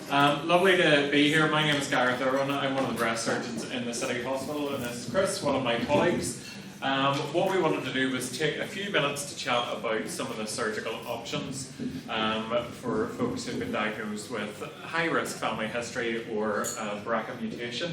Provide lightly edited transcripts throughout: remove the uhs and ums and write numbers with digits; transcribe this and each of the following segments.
Lovely to be here. My name is Gareth Irwin. I'm one of the breast surgeons in the City Hospital, and this is Chris, one of my colleagues. What we wanted to do was take a few minutes to chat about some of the surgical options for folks who've been diagnosed with high-risk family history or BRCA mutation.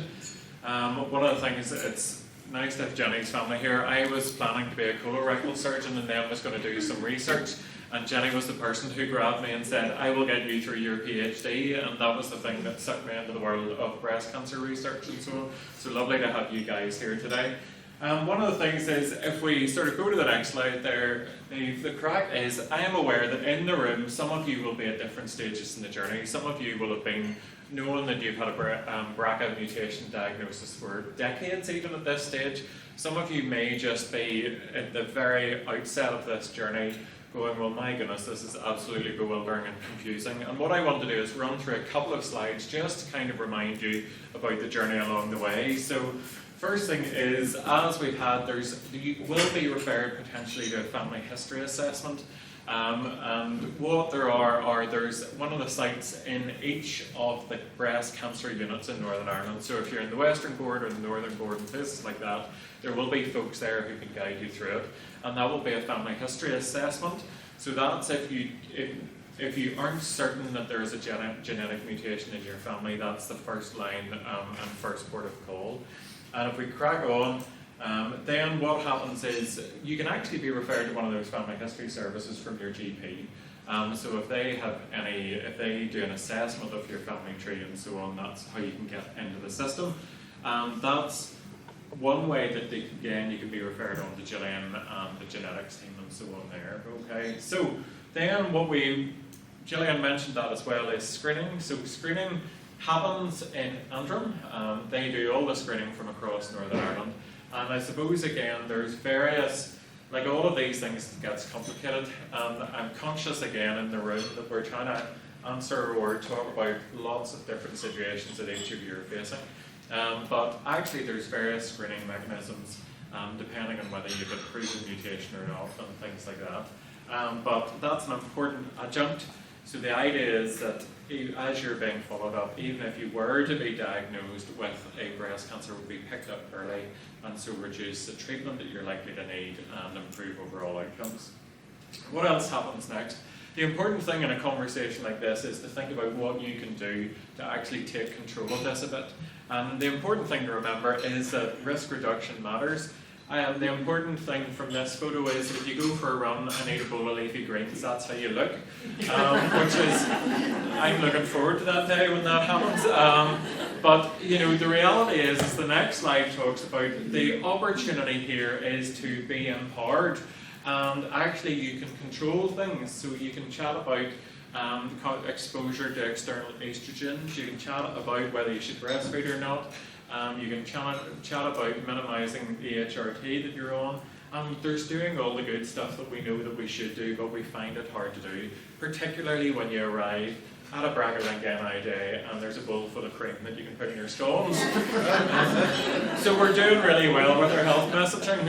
One of the things, it's nice to have Jenny's family here. I was planning to be a colorectal surgeon and then was going to do some research. And Jenny was the person who grabbed me and said, I will get you through your PhD, and that was the thing that sucked me into the world of breast cancer research and so on. So lovely to have you guys here today. One of the things is, if we sort of go to the next slide there, the crack is, I am aware that in the room, some of you will be at different stages in the journey. Some of you will have been knowing that you've had a BRCA mutation diagnosis for decades, even at this stage. Some of you may just be at the very outset of this journey, going, well, my goodness, this is absolutely bewildering and confusing. And what I want to do is run through a couple of slides just to kind of remind you about the journey along the way. So, first thing is, as we've had, you will be referred potentially to a family history assessment. And what there's one of the sites in each of the breast cancer units in Northern Ireland. So if you're in the Western Board or the Northern Board and places like that, there will be folks there who can guide you through it. And that will be a family history assessment. So that's if you aren't certain that there is a genetic mutation in your family, that's the first line and first port of call. And if we crack on, then what happens is you can actually be referred to one of those family history services from your GP. So if they do an assessment of your family tree and so on, that's how you can get into the system. That's one way that you can be referred on to Gillian and the genetics team and so on there. Okay. So then Gillian mentioned that as well, is screening. So screening happens in Antrim. They do all the screening from across Northern Ireland. And I suppose, again, there's various, like all of these things gets complicated. And I'm conscious, again, in the room that we're trying to answer or talk about lots of different situations that each of you are facing. But actually, there's various screening mechanisms, depending on whether you've a proven mutation or not, and things like that. But that's an important adjunct. So the idea is that as you're being followed up, even if you were to be diagnosed with a breast cancer, will be picked up early and so reduce the treatment that you're likely to need and improve overall outcomes. What else happens next? The important thing in a conversation like this is to think about what you can do to actually take control of this a bit. And the important thing to remember is that risk reduction matters. The important thing from this photo is if you go for a run and eat a bowl of leafy greens, that's how you look. Which is, I'm looking forward to that day when that happens. But you know, the reality is the next slide talks about the opportunity here is to be empowered. And actually you can control things, so you can chat about exposure to external estrogens, you can chat about whether you should breastfeed or not. You can chat about minimising the HRT that you're on, and there's doing all the good stuff that we know that we should do, but we find it hard to do, particularly when you arrive at a BRCA day and there's a bowl full of cream that you can put in your scones. So we're doing really well with our health messaging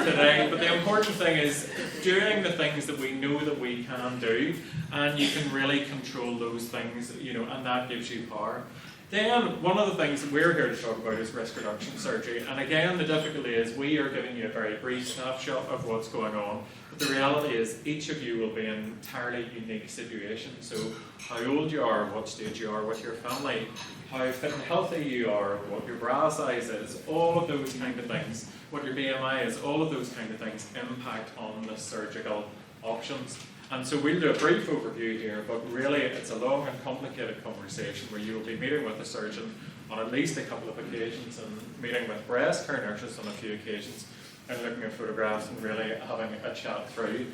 today, but the important thing is doing the things that we know that we can do, and you can really control those things, you know, and that gives you power. Then, one of the things that we're here to talk about is risk reduction surgery. And again, the difficulty is we are giving you a very brief snapshot of what's going on. But the reality is each of you will be in an entirely unique situation. So, how old you are, what stage you are with your family, how fit and healthy you are, what your bra size is, all of those kind of things, what your BMI is, all of those kind of things impact on the surgical options. And so we'll do a brief overview here, but really it's a long and complicated conversation where you will be meeting with a surgeon on at least a couple of occasions and meeting with breast care nurses on a few occasions and looking at photographs and really having a chat through.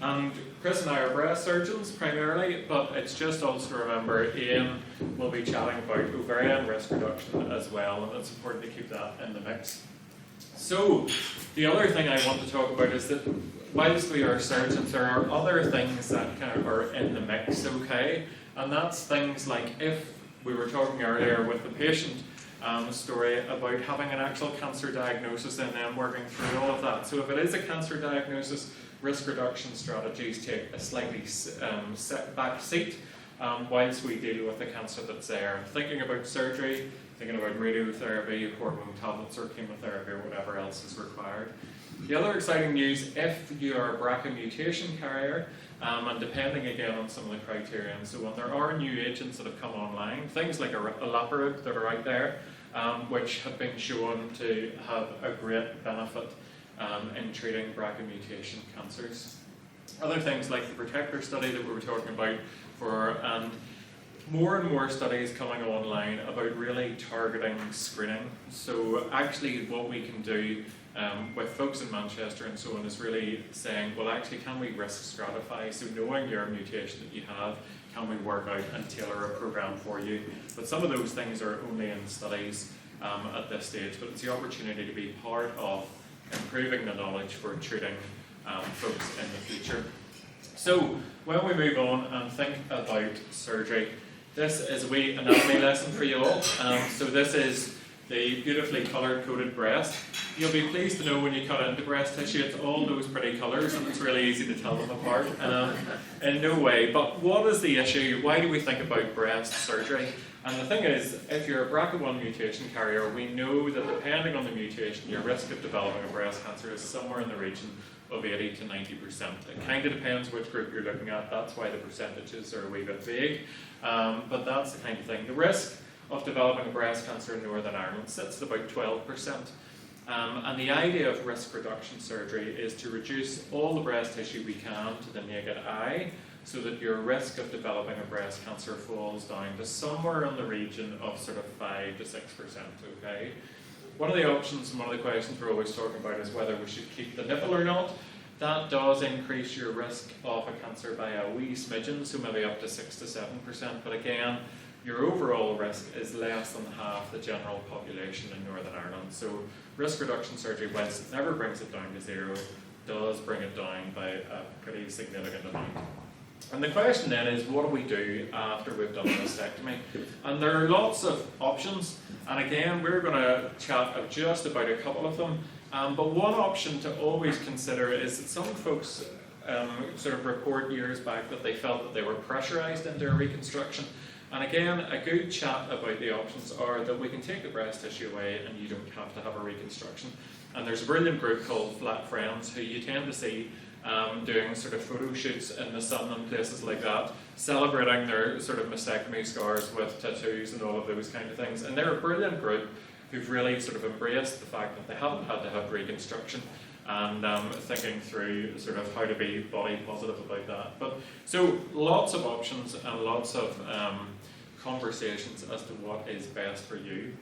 And Chris and I are breast surgeons primarily, but it's just also to remember Ian will be chatting about ovarian risk reduction as well, and it's important to keep that in the mix. So, the other thing I want to talk about is that whilst we are surgeons, there are other things that kind of are in the mix, okay? And that's things like, if we were talking earlier with the patient story about having an actual cancer diagnosis and then working through all of that. So if it is a cancer diagnosis, risk reduction strategies take a slightly back seat whilst we deal with the cancer that's there. Thinking about surgery, thinking about radiotherapy, hormone tablets or chemotherapy or whatever else is required. The other exciting news, if you are a BRCA mutation carrier, and depending again on some of the criteria and so on, there are new agents that have come online, things like olaparib that are out there, which have been shown to have a great benefit in treating BRCA mutation cancers. Other things like the Protector study that we were talking about, and more studies coming online about really targeting screening. So actually what we can do with folks in Manchester and so on is really saying, well actually can we risk stratify? So knowing your mutation that you have, can we work out and tailor a program for you? But some of those things are only in studies at this stage, but it's the opportunity to be part of improving the knowledge for treating folks in the future. So when we move on and think about surgery, this is a wee anatomy lesson for you all. So this is the beautifully coloured coded breast. You'll be pleased to know when you cut into breast tissue, it's all those pretty colours and it's really easy to tell them apart. In no way. But what is the issue? Why do we think about breast surgery? And the thing is, if you're a BRCA1 mutation carrier, we know that depending on the mutation, your risk of developing a breast cancer is somewhere in the region of 80 to 90%. It kind of depends which group you're looking at, that's why the percentages are a wee bit vague, but that's the kind of thing. The risk of developing a breast cancer in Northern Ireland sits at about 12%. And the idea of risk reduction surgery is to reduce all the breast tissue we can to the naked eye, so that your risk of developing a breast cancer falls down to somewhere in the region of sort of 5 to 6%, okay? One of the options and one of the questions we're always talking about is whether we should keep the nipple or not. That does increase your risk of a cancer by a wee smidgen, so maybe up to 6 to 7%, but again, your overall risk is less than half the general population in Northern Ireland. So risk reduction surgery, whilst it never brings it down to zero, does bring it down by a pretty significant amount. And the question then is, what do we do after we've done a mastectomy? And there are lots of options, and again, we're going to chat just about a couple of them. But one option to always consider is that some folks sort of report years back that they felt that they were pressurized into a reconstruction. And again, a good chat about the options are that we can take the breast tissue away and you don't have to have a reconstruction. And there's a brilliant group called Flat Friends who you tend to see doing sort of photo shoots in the sun and places like that, celebrating their sort of mastectomy scars with tattoos and all of those kind of things. And they're a brilliant group who've really sort of embraced the fact that they haven't had to have reconstruction and thinking through sort of how to be body positive about that. But so lots of options and lots of conversations as to what is best for you.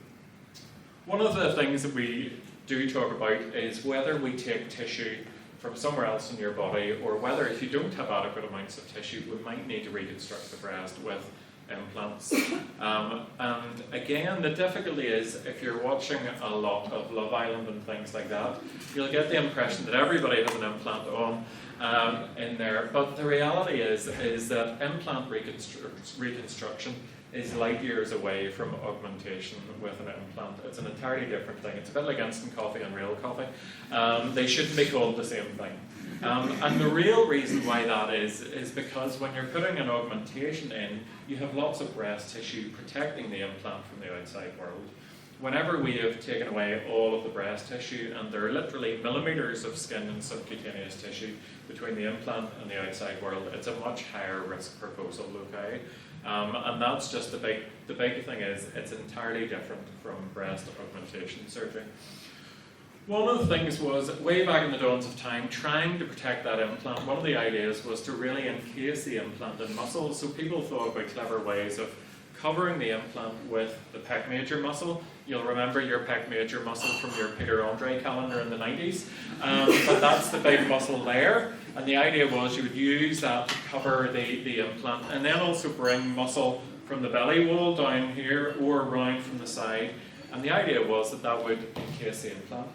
One of the things that we do talk about is whether we take tissue from somewhere else in your body, or whether if you don't have adequate amounts of tissue, we might need to reconstruct the breast with implants. And again, the difficulty is if you're watching a lot of Love Island and things like that, you'll get the impression that everybody has an implant on in there. But the reality is that implant reconstruction is light years away from augmentation with an implant. It's an entirely different thing. It's a bit like instant coffee and real coffee. They shouldn't be called the same thing. And the real reason why that is because when you're putting an augmentation in, you have lots of breast tissue protecting the implant from the outside world. Whenever we have taken away all of the breast tissue, and there are literally millimeters of skin and subcutaneous tissue between the implant and the outside world, it's a much higher risk proposal, okay? And that's just the big thing is it's entirely different from breast augmentation surgery. One of the things was, way back in the dawns of time, trying to protect that implant, one of the ideas was to really encase the implant in muscle. So people thought about clever ways of covering the implant with the pec major muscle. You'll remember your pec major muscle from your Peter Andre calendar in the 90s. But that's the big muscle there. And the idea was you would use that to cover the implant, and then also bring muscle from the belly wall down here or around from the side. And the idea was that would encase the implant.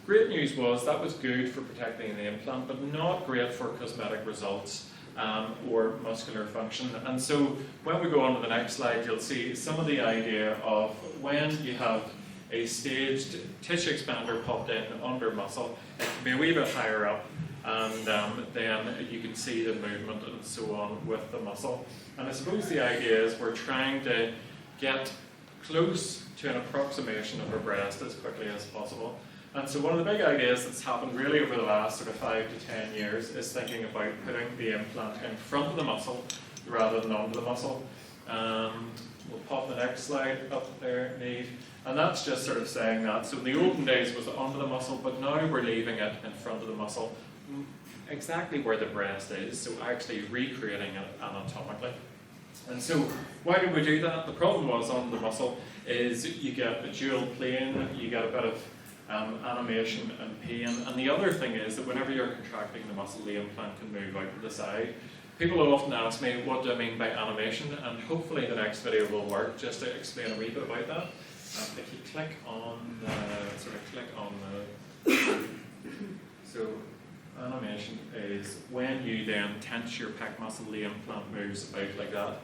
Great news was that was good for protecting the implant, but not great for cosmetic results or muscular function. And so when we go on to the next slide, you'll see some of the idea of when you have a staged tissue expander popped in under muscle, it can be a wee bit higher up. and then you can see the movement and so on with the muscle. And I suppose the idea is we're trying to get close to an approximation of our breast as quickly as possible. And so one of the big ideas that's happened really over the last sort of 5 to 10 years is thinking about putting the implant in front of the muscle rather than under the muscle. We'll pop the next slide up there, Neve. And that's just sort of saying that. So in the olden days it was under the muscle, but now we're leaving it in front of the muscle, exactly where the breast is, so actually recreating it anatomically. And so why did we do that? The problem was under the muscle is you get a dual plane, you get a bit of animation and pain, and the other thing is that whenever you're contracting the muscle, the implant can move out to the side. People will often ask me, what do I mean by animation? And hopefully the next video will work just to explain a wee bit about that. If you click on the, so animation is when you then tense your pec muscle, the implant moves out like that.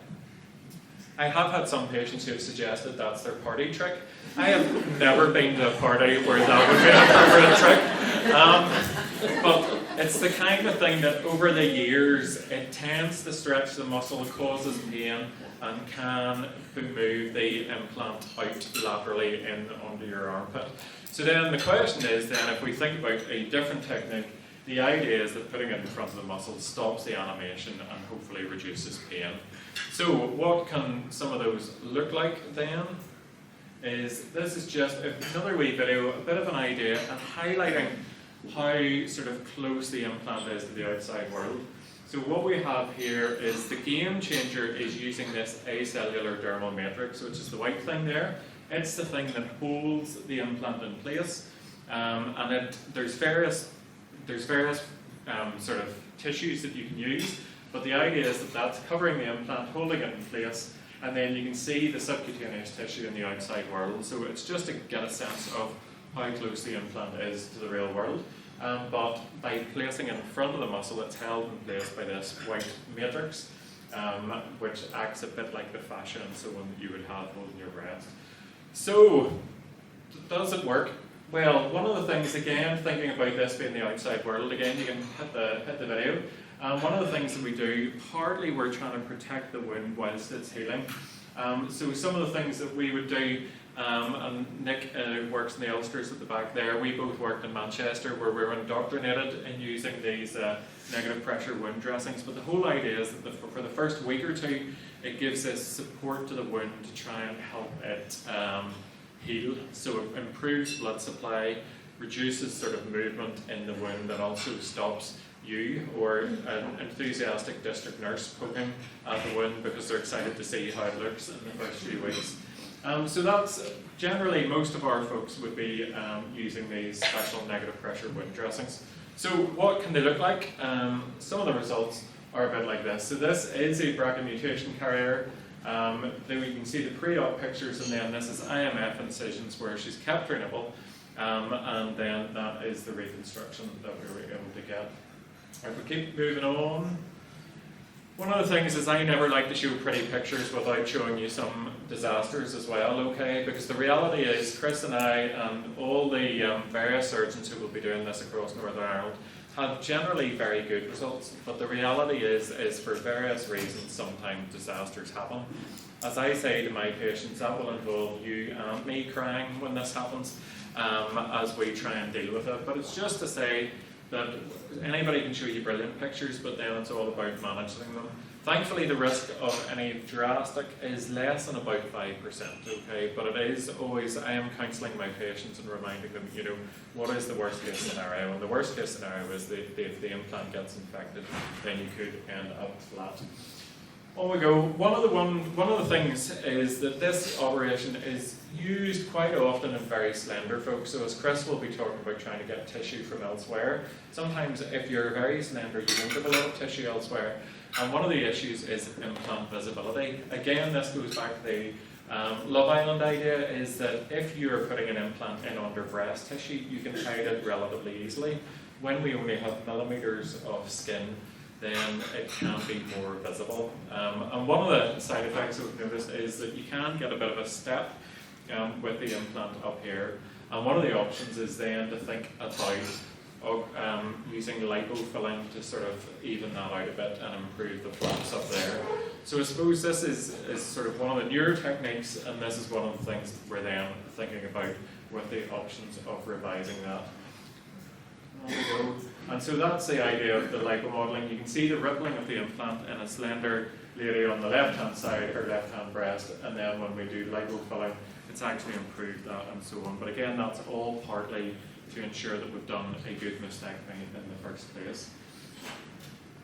I have had some patients who have suggested that's their party trick. I have never been to a party where that would be an appropriate trick. But it's the kind of thing that over the years, it tends to stretch the muscle, causes pain, and can move the implant out laterally in under your armpit. So then the question is then, if we think about a different technique, the idea is that putting it in front of the muscle stops the animation and hopefully reduces pain. So what can some of those look like then? This is just another wee video, a bit of an idea, and highlighting how sort of close the implant is to the outside world. So what we have here is the game changer is using this acellular dermal matrix, which is the white thing there. It's the thing that holds the implant in place, and there's various sort of tissues that you can use, but the idea is that that's covering the implant, holding it in place, and then you can see the subcutaneous tissue in the outside world. So it's just to get a sense of how close the implant is to the real world. But by placing it in front of the muscle, it's held in place by this white matrix, which acts a bit like the fascia and so on that you would have holding your breast. So, does it work? Well, one of the things, again, thinking about this being the outside world, again, you can hit the video. One of the things that we do, partly we're trying to protect the wound whilst it's healing. So some of the things that we would do, and Nick works in the Ulsters at the back there, we both worked in Manchester where we were indoctrinated in using these negative pressure wound dressings, but the whole idea is that for the first week or two, it gives us support to the wound to try and help it heal. So it improves blood supply, reduces sort of movement in the wound, and also stops you or an enthusiastic district nurse poking at the wound because they're excited to see how it looks in the first few weeks. So that's generally most of our folks would be using these special negative pressure wound dressings. So what can they look like? Some of the results are a bit like this. So this is a BRCA mutation carrier. Then we can see the pre-op pictures, and then this is IMF incisions where she's kept her nipple, and then that is the reconstruction that we were able to get. If we keep moving on, one of the things is I never like to show pretty pictures without showing you some disasters as well, okay? Because the reality is Chris and I and all the various surgeons who will be doing this across Northern Ireland have generally very good results, but the reality is for various reasons sometimes disasters happen. As I say to my patients, that will involve you and me crying when this happens as we try and deal with it. But it's just to say that anybody can show you brilliant pictures, but then it's all about managing them. Thankfully, the risk of any drastic is less than about 5%, okay? But it is always, I am counselling my patients and reminding them, you know, what is the worst case scenario? And the worst case scenario is that if the implant gets infected, then you could end up flat. On we go. One of the things is that this operation is used quite often in very slender folks. So as Chris will be talking about trying to get tissue from elsewhere, sometimes if you're very slender, you won't have a lot of tissue elsewhere. And one of the issues is implant visibility. Again, this goes back to the Love Island idea, is that if you're putting an implant in under breast tissue, you can hide it relatively easily. When we only have millimeters of skin, then it can be more visible. And one of the side effects we've noticed is that you can get a bit of a step with the implant up here. And one of the options is then to think about using lipofilling to sort of even that out a bit and improve the flaps up there. So I suppose this is sort of one of the newer techniques, and this is one of the things that we're then thinking about with the options of revising that. There we go. And so that's the idea of the lipomodeling. You can see the rippling of the implant in a slender lady on the left-hand side, her left-hand breast, and then when we do lipofilling, it's actually improved that and so on. But again, that's all partly to ensure that we've done a good mastectomy in the first place.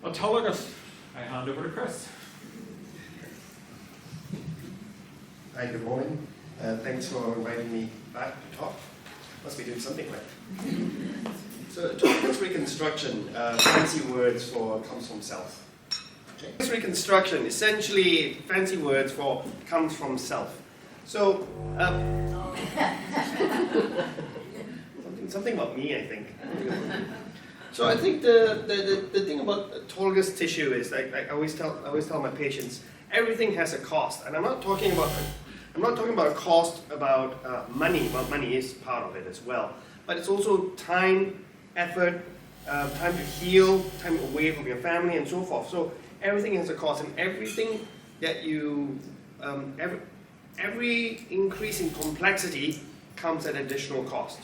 Autologous, I hand over to Chris. Hi, good morning. Thanks for inviting me back to talk. Must be doing something right. So, autologous reconstruction, fancy words for comes from self. Okay. Autologous reconstruction, essentially fancy words for comes from self. So, something about me, I think. So I think the thing about autologous tissue is, like I always tell my patients, everything has a cost, and I'm not talking about a cost about money. Well, money is part of it as well, but it's also time, effort, time to heal, time away from your family, and so forth. So everything has a cost, and everything that you every increase in complexity comes at additional cost.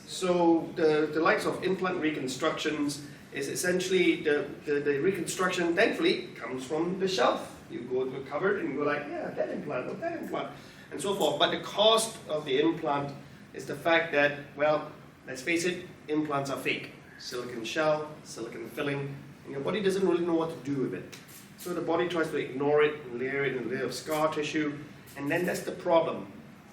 So the likes of implant reconstructions is essentially the reconstruction, thankfully, comes from the shelf. You go to a cupboard and you go like, yeah, that implant, or that implant, and so forth. But the cost of the implant is the fact that, well, let's face it, implants are fake. Silicon shell, silicon filling, and your body doesn't really know what to do with it. So the body tries to ignore it and layer it in a layer of scar tissue, and then that's the problem.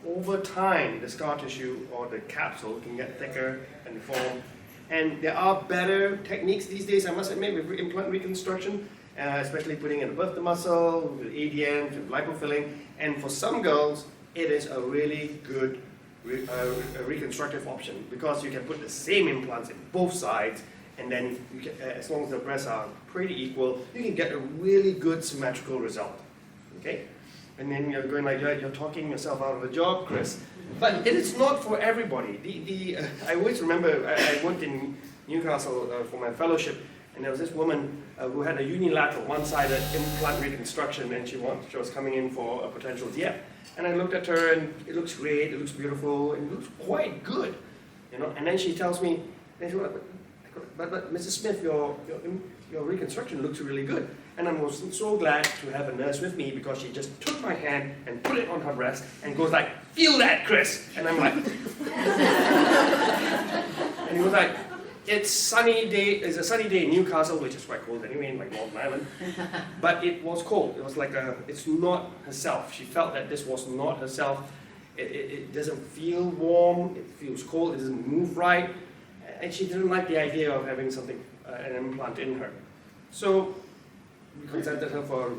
Over time, the scar tissue or the capsule can get thicker and deform. And there are better techniques these days, I must admit, with implant reconstruction, especially putting it above the muscle, with ADM, with lipofilling. And for some girls, it is a really good reconstructive option, because you can put the same implants in both sides, and then you can, as long as the breasts are pretty equal, you can get a really good symmetrical result. Okay? And then you're going like, you're talking yourself out of a job, Chris. But it is not for everybody. I always remember, I worked in Newcastle for my fellowship, and there was this woman who had a unilateral, one-sided implant reconstruction, and she was coming in for a potential DF. And I looked at her, and it looks great, it looks beautiful, and it looks quite good, you know. And then she tells me, but Mrs. Smith, your reconstruction looks really good. And I was so glad to have a nurse with me, because she just took my hand and put it on her breast and goes like, feel that, Chris. And I'm like, and he was like, it's a sunny day in Newcastle, which is quite cold anyway, in like Northern Ireland. But it was cold. It was like it's not herself. She felt that this was not herself. It doesn't feel warm. It feels cold. It doesn't move right. And she didn't like the idea of having something, an implant in her. So we consented her for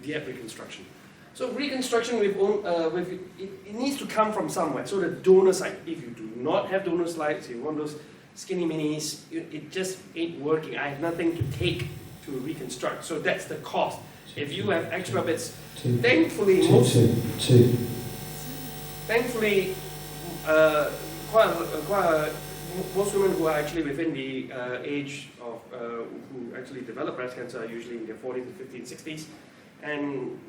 DF reconstruction. So reconstruction, it needs to come from somewhere. So the donor site, if you do not have donor sites, you want those skinny minis, it just ain't working. I have nothing to take to reconstruct. So that's the cost. If you have extra bits, thankfully, most women who are actually within the age of who actually develop breast cancer are usually in their 40s, 50s, 60s, and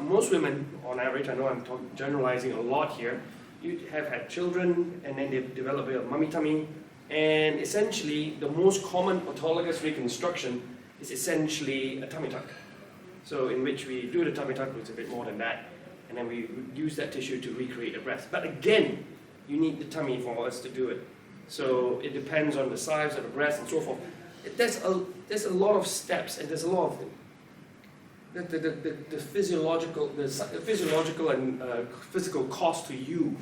most women, on average, I know I'm generalizing a lot here, you have had children, and then they develop a bit of mummy tummy, and essentially the most common autologous reconstruction is essentially a tummy tuck. So in which we do the tummy tuck, which is a bit more than that, and then we use that tissue to recreate the breast. But again, you need the tummy for us to do it. So it depends on the size of the breast and so forth. There's a lot of steps, and there's a lot of the physiological and physical cost to you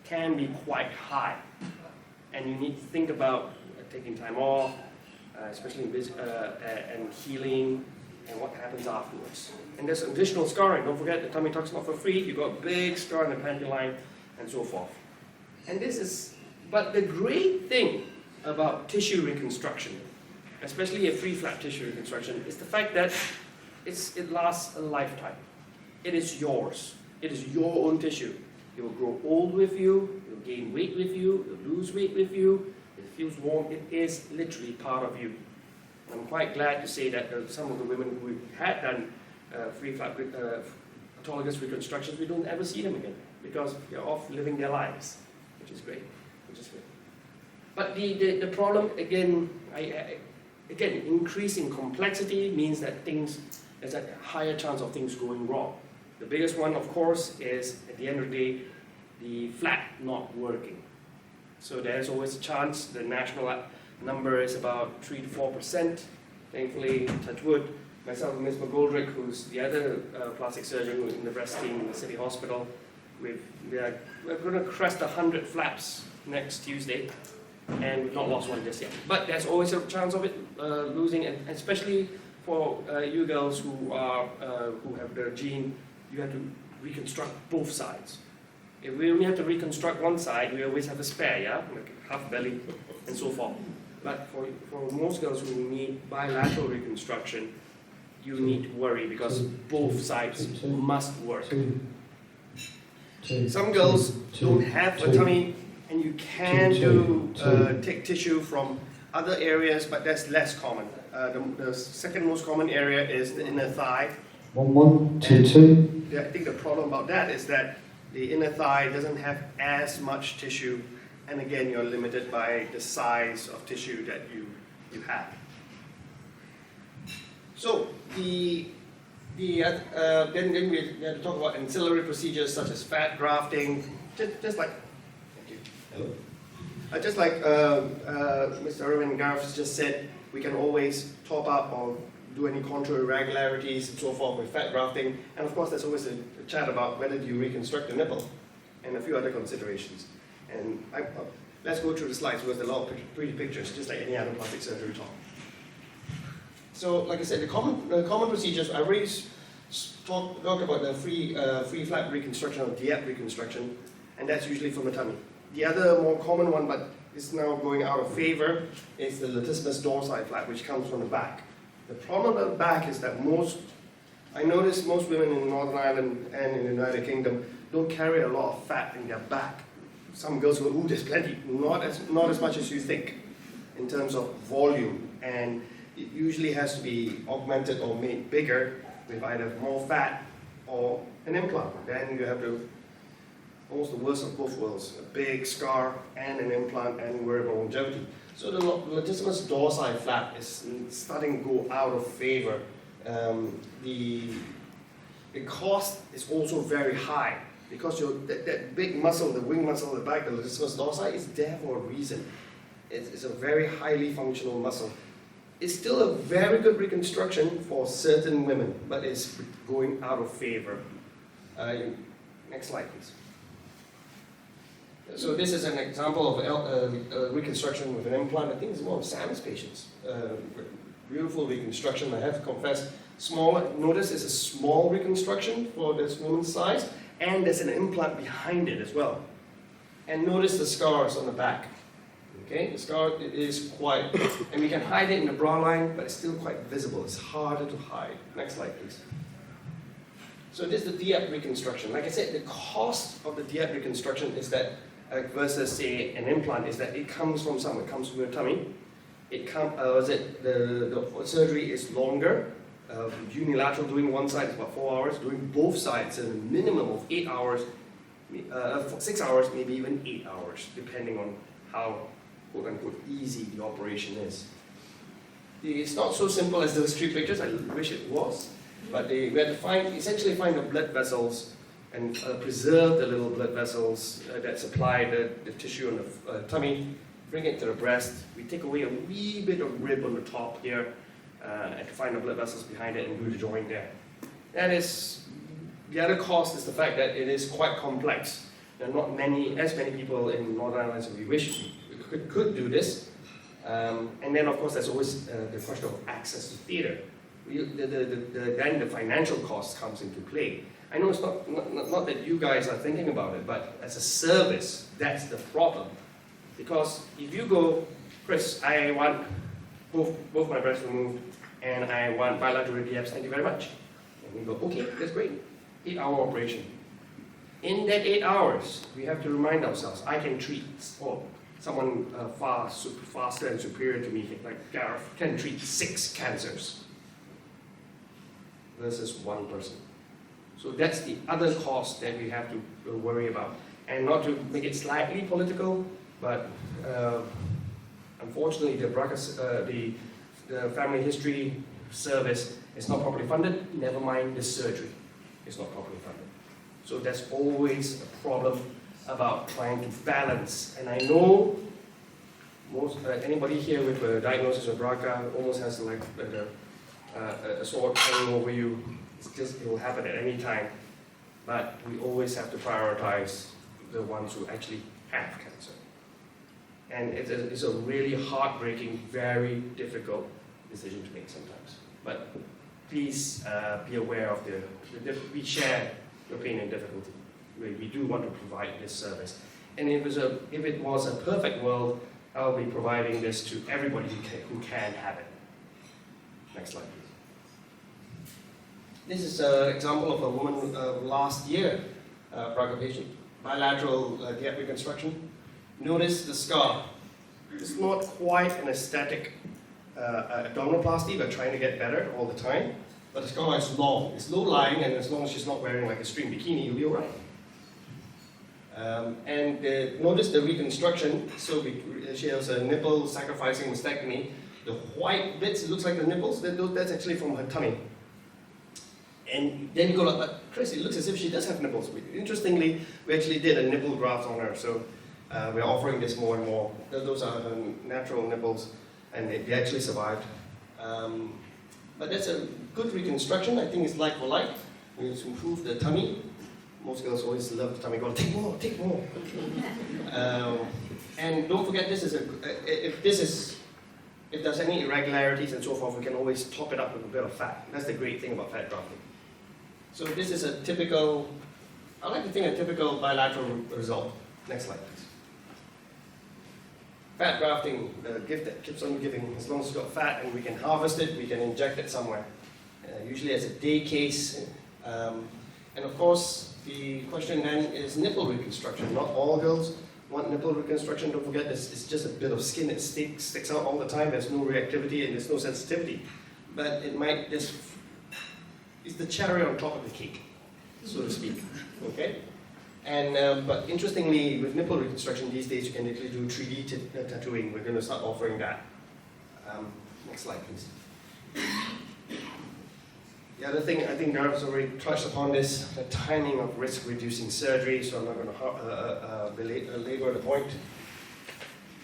can be quite high, and you need to think about taking time off, especially and healing, and what happens afterwards. And there's additional scarring. Don't forget, the tummy tuck's not for free. You've got a big scar in the panty line, and so forth. And but the great thing about tissue reconstruction, especially a free flap tissue reconstruction, is the fact that it lasts a lifetime. It is yours. It is your own tissue. It will grow old with you, it will gain weight with you, it will lose weight with you, It feels warm. It is literally part of you. I'm quite glad to say that some of the women who had done free flap autologous reconstructions, we don't ever see them again because they're off living their lives, which is great. But the problem, again, again, increasing complexity means that there's a higher chance of things going wrong. The biggest one, of course, is at the end of the day, the flap not working. So there's always a chance. The national number is about 3 to 4%. Thankfully, touch wood, myself and Ms. McGoldrick, who's the other plastic surgeon in the breast team in the city hospital, we're going to crest 100 flaps next Tuesday, and we've not lost one just yet. But there's always a chance of it losing, and especially for you girls who have the gene, you have to reconstruct both sides. If we only have to reconstruct one side, we always have a spare, yeah, like half belly and so forth. But for most girls who need bilateral reconstruction, you need to worry because both sides must work. Some girls don't have a tummy, and you can take tissue from other areas, but that's less common. The second most common area is the inner thigh. 1, 1, 2, 2. I think the problem about that is that the inner thigh doesn't have as much tissue, and again, you're limited by the size of tissue that you have. So then we have to talk about ancillary procedures such as fat grafting, just like. Thank you. Hello. Just like Mr. Irwin and Gareth just said, we can always top up or do any contour irregularities and so forth with fat grafting, and of course there's always a chat about whether do you reconstruct the nipple and a few other considerations. And let's go through the slides because there are a lot of pretty pictures, just like any other plastic surgery talk. So, like I said, the common procedures, I already talked about the free flap reconstruction or DIEP reconstruction, and that's usually from the tummy. The other more common one, but is now going out of favor, is the latissimus dorsi flap, which comes from the back. The problem about the back is that I notice most women in Northern Ireland and in the United Kingdom don't carry a lot of fat in their back. Some girls go, ooh, there's plenty. Not as much as you think in terms of volume, and it usually has to be augmented or made bigger with either more fat or an implant. Then you have almost the worst of both worlds, a big scar and an implant and wearable longevity. So the latissimus dorsi flap is starting to go out of favor. The cost is also very high because that big muscle, the wing muscle at the back, the latissimus dorsi, is there for a reason. It's a very highly functional muscle. It's still a very good reconstruction for certain women, but it's going out of favor. Next slide, please. So this is an example of reconstruction with an implant. I think it's one of Sam's patients. Beautiful reconstruction, I have to confess. Smaller, notice it's a small reconstruction for this woman's size, and there's an implant behind it as well. And notice the scars on the back. Okay, the scar is quite, and we can hide it in the bra line, but it's still quite visible. It's harder to hide. Next slide, please. So this is the DIEP reconstruction. Like I said, the cost of the DIEP reconstruction is that versus say an implant is that it comes from somewhere. It comes from your tummy. The surgery is longer. Unilateral doing one side is about 4 hours. Doing both sides is a minimum of 8 hours, 6 hours, maybe even 8 hours, depending on how quote unquote easy the operation is. It's not so simple as those 3 pictures. I wish it was, but we had to essentially find the blood vessels and preserve the little blood vessels that supply the tissue on the tummy, bring it to the breast. We take away a wee bit of rib on the top here and to find the blood vessels behind it and do the joint there. That is, the other cost is the fact that it is quite complex. There are not as many people in Northern Ireland as we wish we could do this. And then of course there's always the question of access to theatre. Then the financial cost comes into play. I know it's not that you guys are thinking about it, but as a service, that's the problem. Because if you go, Chris, I want both my breasts removed, and I want bilateral DIEPs, thank you very much. And we go, okay, that's great. 8-hour operation. In that 8 hours, we have to remind ourselves, I can treat, or someone faster and superior to me, like Gareth, can treat 6 cancers versus 1 person. So that's the other cost that we have to worry about. And not to make it slightly political, but unfortunately the BRCA, the family history service is not properly funded, never mind the surgery is not properly funded. So that's always a problem about trying to balance. And I know anybody here with a diagnosis of BRCA almost has like a sword hanging over you. It will happen at any time. But we always have to prioritize the ones who actually have cancer. And it's a really heartbreaking, very difficult decision to make sometimes. But please be aware of we share your pain and difficulty. We do want to provide this service. And if it was a perfect world, I'll be providing this to everybody who can have it. Next slide, please. This is an example of a woman last year, BRCA patient, bilateral gap reconstruction. Notice the scar. It's not quite an aesthetic abdominoplasty, but trying to get better all the time. But the scar is long. It's low-lying, and as long as she's not wearing like a string bikini, you'll be all right. Notice the reconstruction. So she has a nipple sacrificing mastectomy. The white bits, it looks like the nipples, that's actually from her tummy. And then you go like, but Chris, it looks as if she does have nipples. Interestingly, we actually did a nipple graft on her, so we're offering this more and more. Those are her natural nipples, and they actually survived. But that's a good reconstruction. I think it's like for like. We just improve the tummy. Most girls always love the tummy. Go, take more, take more. And don't forget, if there's any irregularities and so forth, we can always top it up with a bit of fat. That's the great thing about fat grafting. So this is a typical, I like to think a typical bilateral result. Next slide, please. Fat grafting, the gift that keeps on giving. As long as it's got fat and we can harvest it, we can inject it somewhere. Usually as a day case. And of course, the question then is nipple reconstruction. Not all girls want nipple reconstruction. Don't forget, it's just a bit of skin that sticks out all the time. There's no reactivity and there's no sensitivity. But it might just, it's the cherry on top of the cake, so to speak. Okay? And but interestingly, with nipple reconstruction these days, you can actually do 3D tattooing. We're going to start offering that. Next slide, please. The other thing, I think Gareth has already touched upon this, the timing of risk-reducing surgery, so I'm not going to belabor the point.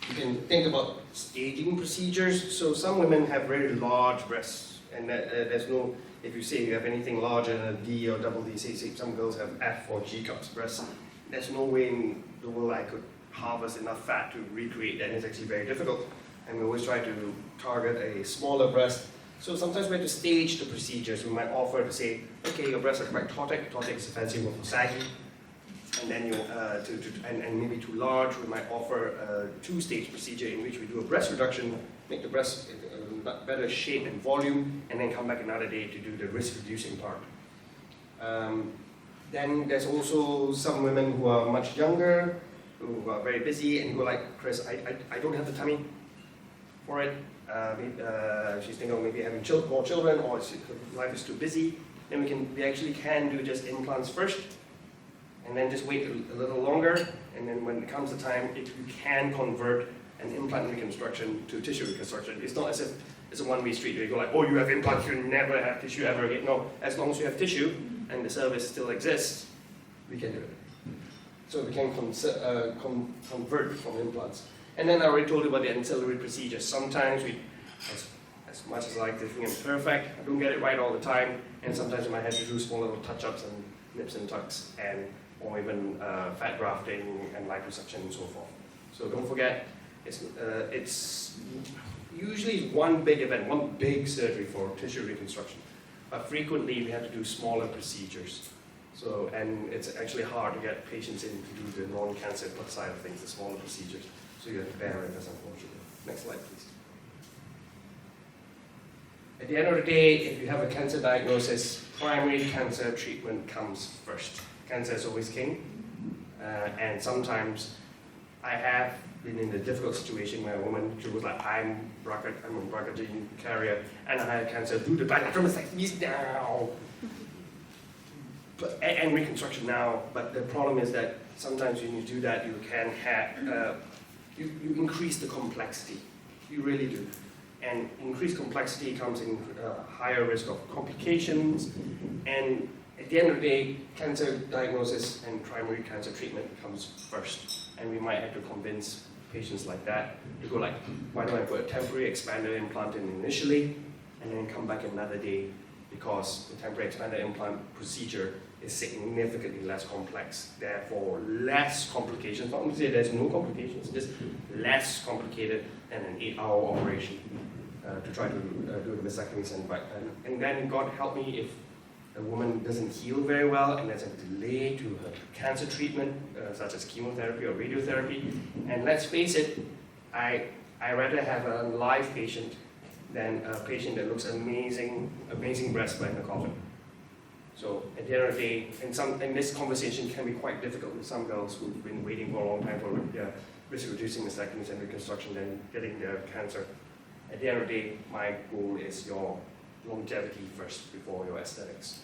You can think about staging procedures. So some women have very large breasts, and there's no, if you say you have anything larger than a D or double D, say some girls have F or G cups breasts, there's no way in the world I could harvest enough fat to recreate that. It's actually very difficult. And we always try to target a smaller breast. So sometimes we have to stage the procedures. We might offer to say, okay, your breasts are quite ptotic. Ptotic is a fancy word for saggy. And then and maybe too large, we might offer a 2-stage procedure in which we do a breast reduction, make the breast in better shape and volume, and then come back another day to do the risk-reducing part. Then there's also some women who are much younger, who are very busy, and go like, Chris, I don't have the tummy for it. She's thinking of maybe having more children, or life is too busy. Then we actually can do just implants first, and then just wait a little longer, and then when it comes the time, you can convert an implant reconstruction to tissue reconstruction. It's not as if it's a one-way street where you go like, oh, you have implants, you never have tissue ever again. No, as long as you have tissue and the service still exists, we can do it. So we can convert from implants. And then I already told you about the ancillary procedures. Sometimes as much as I like to think I'm perfect, I don't get it right all the time, and sometimes I might have to do small little touch-ups and nips and tucks, or even fat grafting and liposuction and so forth. So don't forget, it's usually one big event, one big surgery for tissue reconstruction. But frequently we have to do smaller procedures. So, and it's actually hard to get patients in to do the non-cancer side of things, the smaller procedures. So you have to bear with us, unfortunately. Next slide, please. At the end of the day, if you have a cancer diagnosis, primary cancer treatment comes first. Cancer is always king. And sometimes I have been in a difficult situation where a woman, she was like, I'm a BRCA gene carrier, and I had cancer, do the bilateral mastectomies now. And reconstruction now, but the problem is that sometimes when you do that, you can have, you increase the complexity. You really do. And increased complexity comes in higher risk of complications, and at the end of the day, cancer diagnosis and primary cancer treatment comes first. And we might have to convince patients like that to go like, why don't I put a temporary expanded implant in initially, and then come back another day, because the temporary expanded implant procedure is significantly less complex, therefore less complications. Not to say there's no complications, just less complicated than an 8-hour operation to try to do the mastectomies and then God help me if a woman doesn't heal very well and there's a delay to her cancer treatment, such as chemotherapy or radiotherapy. And let's face it, I rather have a live patient than a patient that looks amazing breast by in the coffin. So at the end of the day, and this conversation can be quite difficult with some girls who've been waiting for a long time for risk-reducing mastectomies and reconstruction and getting their cancer. At the end of the day, my goal is your longevity first before your aesthetics.